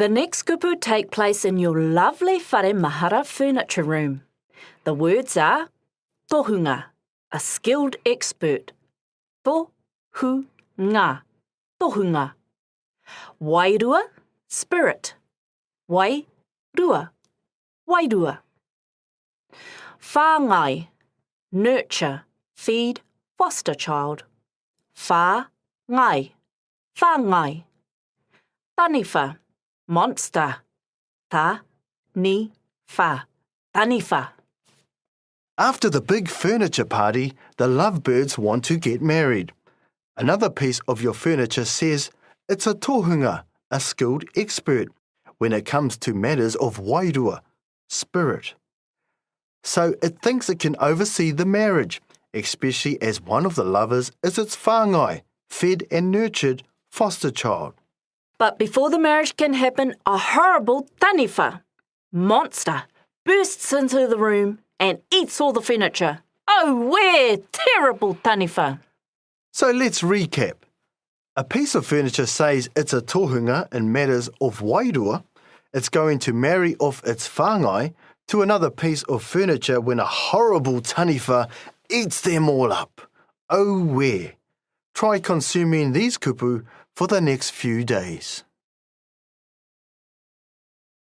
The next kupu take place in your lovely whare mahara furniture room. The words are tohunga, a skilled expert. Tohunga, tohunga. Wairua, spirit. Wairua, wairua. Whāngai, nurture, feed, foster child. Whāngai, whāngai. Taniwha, monster. Ta-ni-wha, taniwha. After the big furniture party, the lovebirds want to get married. Another piece of your furniture says it's a tohunga, a skilled expert, when it comes to matters of wairua, spirit. So it thinks it can oversee the marriage, especially as one of the lovers is its whāngai, fed and nurtured foster child. But before the marriage can happen, a horrible taniwha, monster, bursts into the room and eats all the furniture. Oh, where terrible taniwha! So let's recap. A piece of furniture says it's a tohunga in matters of wairua. It's going to marry off its whāngai to another piece of furniture when a horrible taniwha eats them all up. Oh, where? Try consuming these kupu for the next few days.